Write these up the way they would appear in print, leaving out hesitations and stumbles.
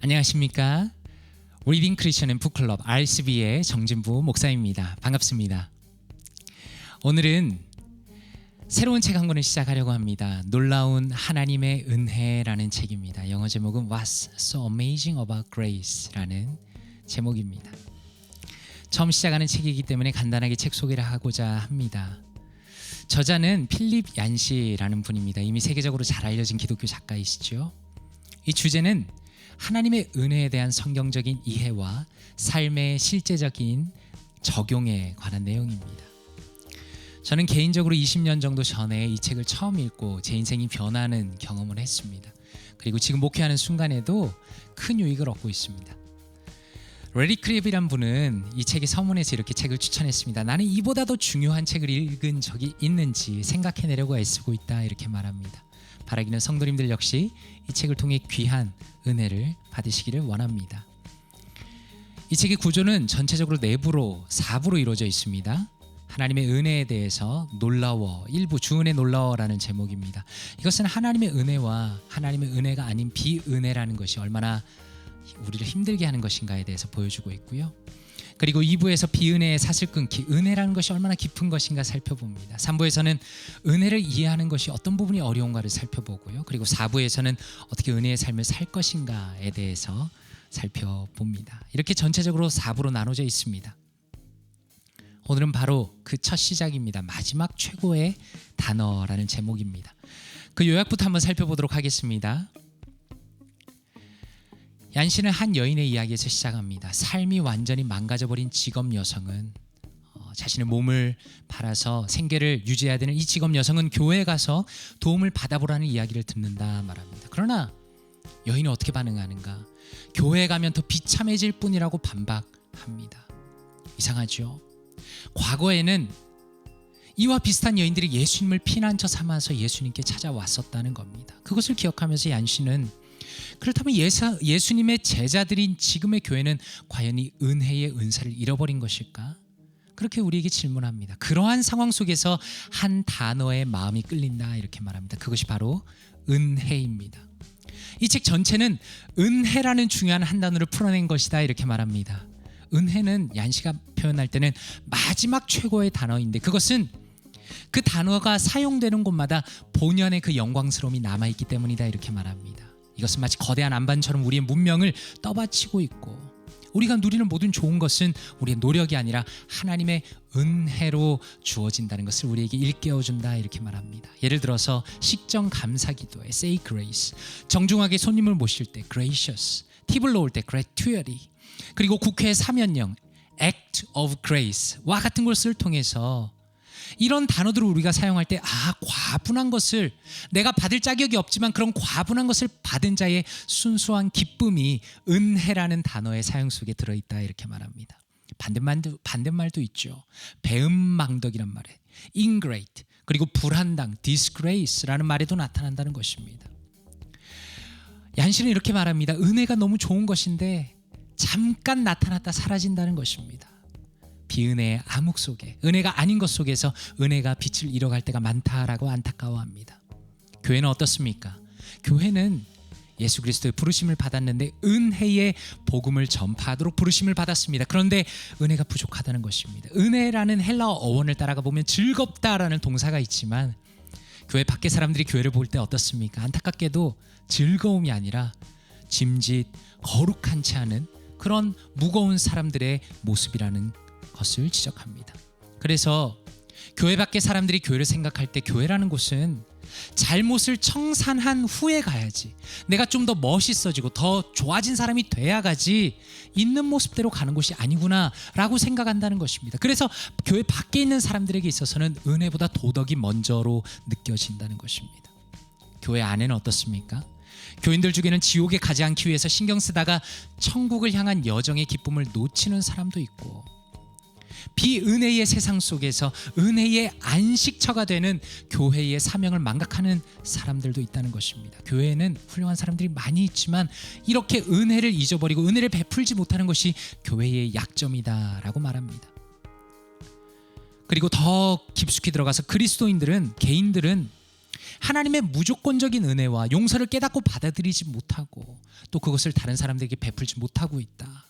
안녕하십니까? 리딩 크리스천 앤 북클럽 RCB의 정진부 목사입니다. 반갑습니다. 오늘은 새로운 책 한 권을 시작하려고 합니다. 놀라운 하나님의 은혜라는 책입니다. 영어 제목은 What's So Amazing About Grace라는 제목입니다. 처음 시작하는 책이기 때문에 간단하게 책 소개를 하고자 합니다. 저자는 필립 얀시라는 분입니다. 이미 세계적으로 잘 알려진 기독교 작가이시죠. 이 주제는 하나님의 은혜에 대한 성경적인 이해와 삶의 실제적인 적용에 관한 내용입니다. 저는 개인적으로 20년 정도 전에 이 책을 처음 읽고 제 인생이 변하는 경험을 했습니다. 그리고 지금 목회하는 순간에도 큰 유익을 얻고 있습니다. 레리 크립이란 분은 이 책의 서문에서 이렇게 책을 추천했습니다. 나는 이보다 더 중요한 책을 읽은 적이 있는지 생각해내려고 애쓰고 있다, 이렇게 말합니다. 바라기는 성도님들 역시 이 책을 통해 귀한 은혜를 받으시기를 원합니다. 이 책의 구조는 전체적으로 내부로 4부로 이루어져 있습니다. 하나님의 은혜에 대해서 놀라워, 일부 주은혜 놀라워라는 제목입니다. 이것은 하나님의 은혜와 하나님의 은혜가 아닌 비은혜라는 것이 얼마나 우리를 힘들게 하는 것인가에 대해서 보여주고 있고요. 그리고 2부에서 비은혜의 사슬 끊기, 은혜라는 것이 얼마나 깊은 것인가 살펴봅니다. 3부에서는 은혜를 이해하는 것이 어떤 부분이 어려운가를 살펴보고요. 그리고 4부에서는 어떻게 은혜의 삶을 살 것인가에 대해서 살펴봅니다. 이렇게 전체적으로 4부로 나눠져 있습니다. 오늘은 바로 그 첫 시작입니다. 마지막 최고의 단어라는 제목입니다. 그 요약부터 한번 살펴보도록 하겠습니다. 얀시는 한 여인의 이야기에서 시작합니다. 삶이 완전히 망가져버린 직업 여성은 자신의 몸을 팔아서 생계를 유지해야 되는 이 직업 여성은 교회에 가서 도움을 받아보라는 이야기를 듣는다 말합니다. 그러나 여인이 어떻게 반응하는가? 교회에 가면 더 비참해질 뿐이라고 반박합니다. 이상하죠? 과거에는 이와 비슷한 여인들이 예수님을 피난처 삼아서 예수님께 찾아왔었다는 겁니다. 그것을 기억하면서 얀시는 그렇다면 예수님의 제자들인 지금의 교회는 과연 이 은혜의 은사를 잃어버린 것일까? 그렇게 우리에게 질문합니다. 그러한 상황 속에서 한 단어에 마음이 끌린다, 이렇게 말합니다. 그것이 바로 은혜입니다. 이 책 전체는 은혜라는 중요한 한 단어를 풀어낸 것이다, 이렇게 말합니다. 은혜는 얀시가 표현할 때는 마지막 최고의 단어인데 그것은 그 단어가 사용되는 곳마다 본연의 그 영광스러움이 남아있기 때문이다, 이렇게 말합니다. 이것은 마치 거대한 안반처럼 우리의 문명을 떠받치고 있고 우리가 누리는 모든 좋은 것은 우리의 노력이 아니라 하나님의 은혜로 주어진다는 것을 우리에게 일깨워준다, 이렇게 말합니다. 예를 들어서 식전 감사기도에 say grace, 정중하게 손님을 모실 때 gracious, 팁을 놓을 때 gratuity, 그리고 국회 사면령 act of grace와 같은 것을 통해서 이런 단어들을 우리가 사용할 때 과분한 것을, 내가 받을 자격이 없지만 그런 과분한 것을 받은 자의 순수한 기쁨이 은혜라는 단어의 사용 속에 들어있다, 이렇게 말합니다. 반대말도 있죠. 배은망덕이란 말에 ingrate, 그리고 불한당 disgrace라는 말에도 나타난다는 것입니다. 얀시는 이렇게 말합니다. 은혜가 너무 좋은 것인데 잠깐 나타났다 사라진다는 것입니다. 비은혜의 암흑 속에, 은혜가 아닌 것 속에서 은혜가 빛을 잃어갈 때가 많다라고 안타까워합니다. 교회는 어떻습니까? 교회는 예수 그리스도의 부르심을 받았는데 은혜의 복음을 전파하도록 부르심을 받았습니다. 그런데 은혜가 부족하다는 것입니다. 은혜라는 헬라어 어원을 따라가 보면 즐겁다라는 동사가 있지만 교회 밖에 사람들이 교회를 볼 때 어떻습니까? 안타깝게도 즐거움이 아니라 짐짓, 거룩한치 않은 그런 무거운 사람들의 모습이라는 것을 지적합니다. 그래서 교회 밖의 사람들이 교회를 생각할 때 교회라는 곳은 잘못을 청산한 후에 가야지, 내가 좀 더 멋있어지고 더 좋아진 사람이 돼야 가지, 있는 모습대로 가는 곳이 아니구나 라고 생각한다는 것입니다. 그래서 교회 밖에 있는 사람들에게 있어서는 은혜보다 도덕이 먼저로 느껴진다는 것입니다. 교회 안에는 어떻습니까? 교인들 중에는 지옥에 가지 않기 위해서 신경 쓰다가 천국을 향한 여정의 기쁨을 놓치는 사람도 있고, 비은혜의 세상 속에서 은혜의 안식처가 되는 교회의 사명을 망각하는 사람들도 있다는 것입니다. 교회에는 훌륭한 사람들이 많이 있지만 이렇게 은혜를 잊어버리고 은혜를 베풀지 못하는 것이 교회의 약점이다라고 말합니다. 그리고 더 깊숙이 들어가서 개인들은 하나님의 무조건적인 은혜와 용서를 깨닫고 받아들이지 못하고 또 그것을 다른 사람들에게 베풀지 못하고 있다.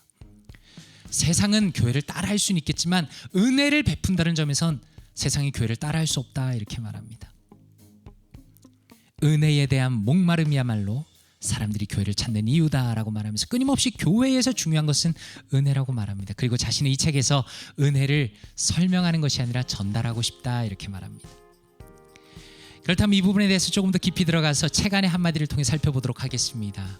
세상은 교회를 따라할 수는 있겠지만 은혜를 베푼다는 점에선 세상이 교회를 따라할 수 없다 이렇게 말합니다. 은혜에 대한 목마름이야말로 사람들이 교회를 찾는 이유다라고 말하면서 끊임없이 교회에서 중요한 것은 은혜라고 말합니다. 그리고 자신의 이 책에서 은혜를 설명하는 것이 아니라 전달하고 싶다 이렇게 말합니다. 그렇다면 이 부분에 대해서 조금 더 깊이 들어가서 책 안의 한마디를 통해 살펴보도록 하겠습니다.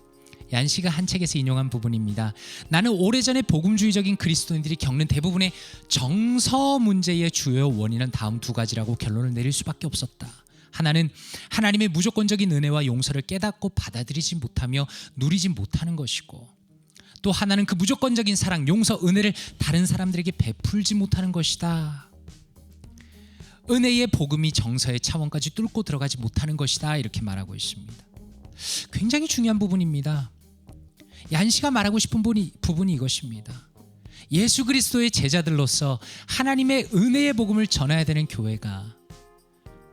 얀 씨가 한 책에서 인용한 부분입니다. 나는 오래전에 복음주의적인 그리스도인들이 겪는 대부분의 정서 문제의 주요 원인은 다음 두 가지라고 결론을 내릴 수밖에 없었다. 하나는 하나님의 무조건적인 은혜와 용서를 깨닫고 받아들이지 못하며 누리지 못하는 것이고, 또 하나는 그 무조건적인 사랑, 용서, 은혜를 다른 사람들에게 베풀지 못하는 것이다. 은혜의 복음이 정서의 차원까지 뚫고 들어가지 못하는 것이다 이렇게 말하고 있습니다. 굉장히 중요한 부분입니다. 얀 씨가 말하고 싶은 부분이 이것입니다. 예수 그리스도의 제자들로서 하나님의 은혜의 복음을 전해야 되는 교회가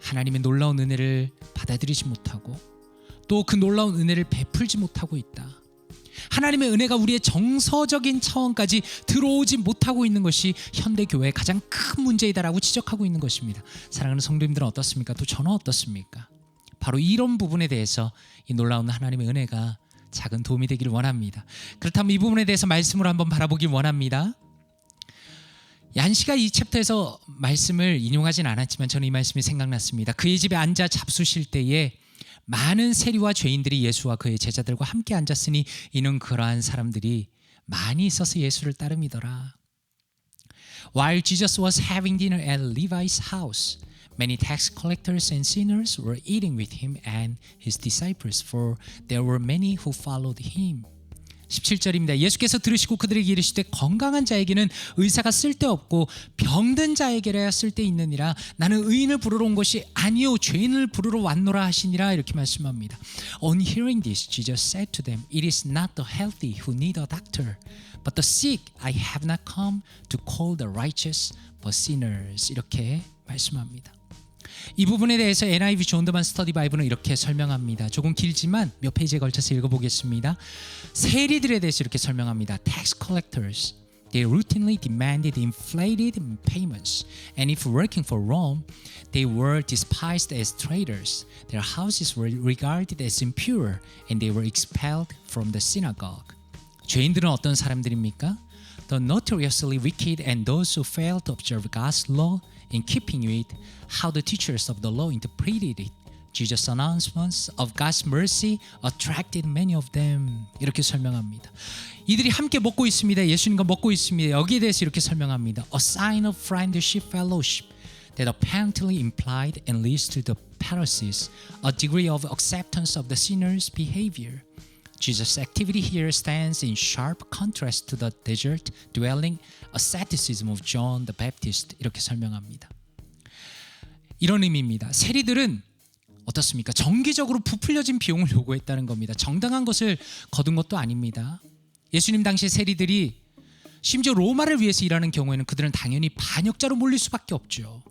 하나님의 놀라운 은혜를 받아들이지 못하고 또 그 놀라운 은혜를 베풀지 못하고 있다. 하나님의 은혜가 우리의 정서적인 차원까지 들어오지 못하고 있는 것이 현대교회의 가장 큰 문제이다라고 지적하고 있는 것입니다. 사랑하는 성도님들은 어떻습니까? 또 저는 어떻습니까? 바로 이런 부분에 대해서 이 놀라운 하나님의 은혜가 작은 도움이 되기를 원합니다. 그렇다면 이 부분에 대해서 말씀으로 한번 바라보길 원합니다. 얀 씨가 이 챕터에서 말씀을 인용하진 않았지만 저는 이 말씀이 생각났습니다. 그의 집에 앉아 잡수실 때에 많은 세리와 죄인들이 예수와 그의 제자들과 함께 앉았으니 이는 그러한 사람들이 많이 있어서 예수를 따름이더라. While Jesus was having dinner at Levi's house, many tax collectors and sinners were eating with him and his disciples, for there were many who followed him. 17절입니다. 예수께서 들으시고 그들에게 이르시되 건강한 자에게는 의사가 쓸데없고 병든 자에게라야 쓸데있느니라. 나는 의인을 부르러 온 것이 아니요 죄인을 부르러 왔노라 하시니라 이렇게 말씀합니다. On hearing this, Jesus said to them, It is not the healthy who need a doctor, but the sick. I have not come to call the righteous, but sinners. 이렇게 말씀합니다. 이 부분에 대해서 NIV 존드만 스터디 바이블은 이렇게 설명합니다. 조금 길지만 몇 페이지에 걸쳐서 읽어보겠습니다. 세리들에 대해서 이렇게 설명합니다. Tax collectors, they routinely demanded inflated payments, and if working for Rome, they were despised as traitors. Their houses were regarded as impure, and they were expelled from the synagogue. 죄인들은 어떤 사람들입니까? The notoriously wicked and those who fail to observe God's law in keeping with how the teachers of the law interpreted it. Jesus' announcements of God's mercy attracted many of them. 이렇게 설명합니다. 이들이 함께 먹고 있습니다. 예수님과 먹고 있습니다. 여기에 대해서 이렇게 설명합니다. A sign of friendship fellowship that apparently implied and leads to the Pharisees a degree of acceptance of the sinner's behavior. Jesus' activity here stands in sharp contrast to the desert dwelling asceticism of John the Baptist. 이렇게 설명합니다. 이런 의미입니다. 세리들은 어떻습니까? 정기적으로 부풀려진 비용을 요구했다는 겁니다. 정당한 것을 거둔 것도 아닙니다. 예수님 당시 세리들이 심지어 로마를 위해서 일하는 경우에는 그들은 당연히 반역자로 몰릴 수밖에 없죠.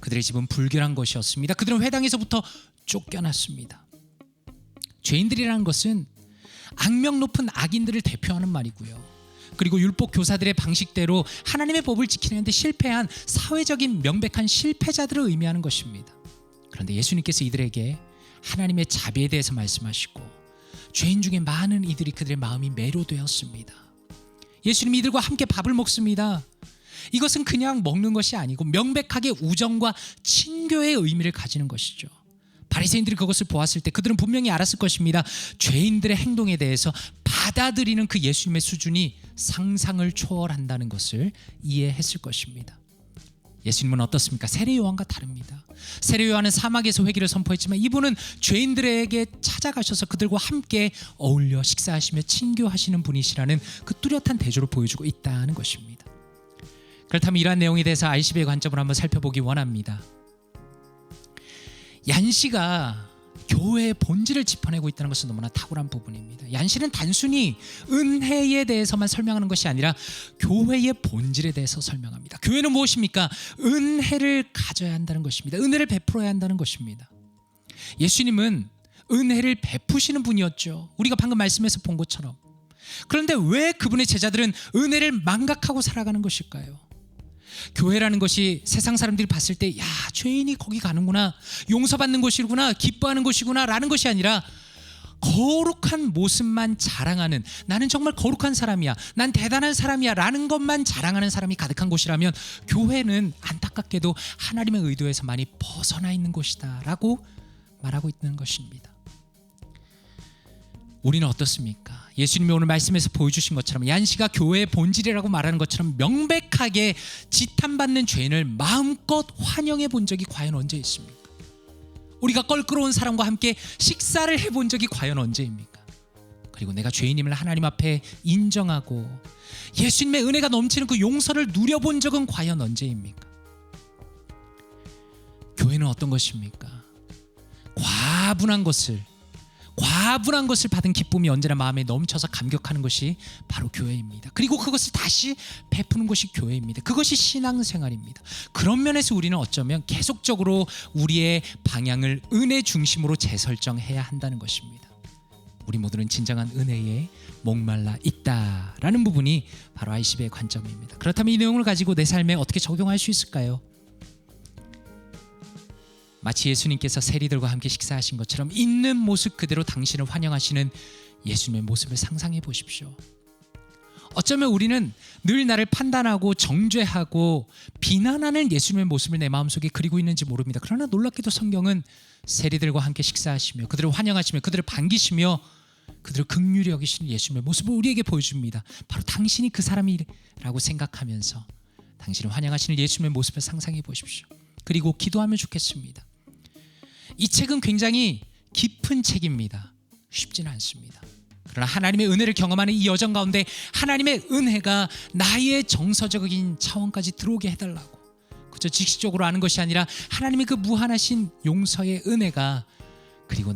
그들의 집은 불결한 것이었습니다. 그들은 회당에서부터 쫓겨났습니다. 죄인들이라는 것은 악명 높은 악인들을 대표하는 말이고요. 그리고 율법 교사들의 방식대로 하나님의 법을 지키는데 실패한 사회적인 명백한 실패자들을 의미하는 것입니다. 그런데 예수님께서 이들에게 하나님의 자비에 대해서 말씀하시고 죄인 중에 많은 이들이 그들의 마음이 매료되었습니다. 예수님이 이들과 함께 밥을 먹습니다. 이것은 그냥 먹는 것이 아니고 명백하게 우정과 친교의 의미를 가지는 것이죠. 바리새인들이 그것을 보았을 때 그들은 분명히 알았을 것입니다. 죄인들의 행동에 대해서 받아들이는 그 예수님의 수준이 상상을 초월한다는 것을 이해했을 것입니다. 예수님은 어떻습니까? 세례 요한과 다릅니다. 세례 요한은 사막에서 회개를 선포했지만 이분은 죄인들에게 찾아가셔서 그들과 함께 어울려 식사하시며 친교하시는 분이시라는 그 뚜렷한 대조를 보여주고 있다는 것입니다. 그렇다면 이러한 내용에 대해서 RCB의 관점을 한번 살펴보기 원합니다. 얀 씨가 교회의 본질을 짚어내고 있다는 것은 너무나 탁월한 부분입니다. 얀 씨는 단순히 은혜에 대해서만 설명하는 것이 아니라 교회의 본질에 대해서 설명합니다. 교회는 무엇입니까? 은혜를 가져야 한다는 것입니다. 은혜를 베풀어야 한다는 것입니다. 예수님은 은혜를 베푸시는 분이었죠. 우리가 방금 말씀에서 본 것처럼. 그런데 왜 그분의 제자들은 은혜를 망각하고 살아가는 것일까요? 교회라는 것이 세상 사람들이 봤을 때, 야, 죄인이 거기 가는구나, 용서받는 곳이구나, 기뻐하는 곳이구나 라는 것이 아니라 거룩한 모습만 자랑하는, 나는 정말 거룩한 사람이야, 난 대단한 사람이야 라는 것만 자랑하는 사람이 가득한 곳이라면, 교회는 안타깝게도 하나님의 의도에서 많이 벗어나 있는 곳이다 라고 말하고 있는 것입니다. 우리는 어떻습니까? 예수님이 오늘 말씀에서 보여주신 것처럼 얀시가 교회의 본질이라고 말하는 것처럼 명백하게 지탄받는 죄인을 마음껏 환영해 본 적이 과연 언제 있습니까? 우리가 껄끄러운 사람과 함께 식사를 해본 적이 과연 언제입니까? 그리고 내가 죄인임을 하나님 앞에 인정하고 예수님의 은혜가 넘치는 그 용서를 누려본 적은 과연 언제입니까? 교회는 어떤 것입니까? 과분한 것을 받은 기쁨이 언제나 마음에 넘쳐서 감격하는 것이 바로 교회입니다. 그리고 그것을 다시 베푸는 것이 교회입니다. 그것이 신앙생활입니다. 그런 면에서 우리는 어쩌면 계속적으로 우리의 방향을 은혜 중심으로 재설정해야 한다는 것입니다. 우리 모두는 진정한 은혜에 목말라 있다라는 부분이 바로 ICB의 관점입니다. 그렇다면 이 내용을 가지고 내 삶에 어떻게 적용할 수 있을까요? 마치 예수님께서 세리들과 함께 식사하신 것처럼 있는 모습 그대로 당신을 환영하시는 예수님의 모습을 상상해 보십시오. 어쩌면 우리는 늘 나를 판단하고 정죄하고 비난하는 예수님의 모습을 내 마음속에 그리고 있는지 모릅니다. 그러나 놀랍게도 성경은 세리들과 함께 식사하시며 그들을 환영하시며 그들을 반기시며 그들을 긍휼히 여기시는 예수님의 모습을 우리에게 보여줍니다. 바로 당신이 그 사람이라고 생각하면서 당신을 환영하시는 예수님의 모습을 상상해 보십시오. 그리고 기도하면 좋겠습니다. 이 책은 굉장히 깊은 책입니다. 쉽지는 않습니다. 그러나 하나님의 은혜를 경험하는 이 여정 가운데 하나님의 은혜가 나의 정서적인 차원까지 들어오게 해달라고, 그저 지식적으로 아는 것이 아니라 하나님의 그 무한하신 용서의 은혜가, 그리고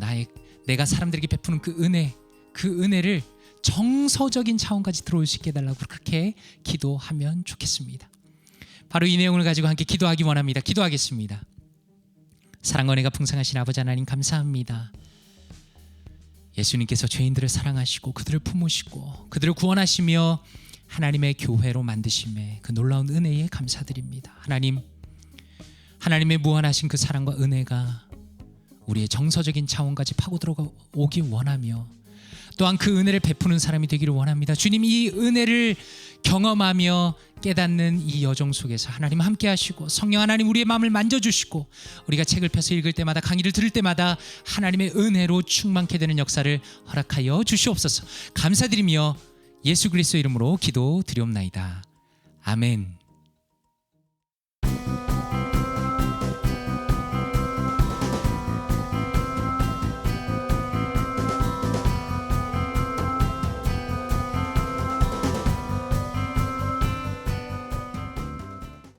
내가 사람들에게 베푸는 그 은혜를 정서적인 차원까지 들어올 수 있게 해달라고 그렇게 기도하면 좋겠습니다. 바로 이 내용을 가지고 함께 기도하기 원합니다. 기도하겠습니다. 사랑과 은혜가 풍성하신 아버지 하나님, 감사합니다. 예수님께서 죄인들을 사랑하시고 그들을 품으시고 그들을 구원하시며 하나님의 교회로 만드심에 그 놀라운 은혜에 감사드립니다. 하나님의 무한하신 그 사랑과 은혜가 우리의 정서적인 차원까지 파고 들어오기 원하며 또한 그 은혜를 베푸는 사람이 되기를 원합니다. 주님, 이 은혜를 경험하며 깨닫는 이 여정 속에서 하나님 함께 하시고 성령 하나님 우리의 마음을 만져주시고 우리가 책을 펴서 읽을 때마다 강의를 들을 때마다 하나님의 은혜로 충만케 되는 역사를 허락하여 주시옵소서. 감사드리며 예수 그리스도 이름으로 기도드리옵나이다. 아멘.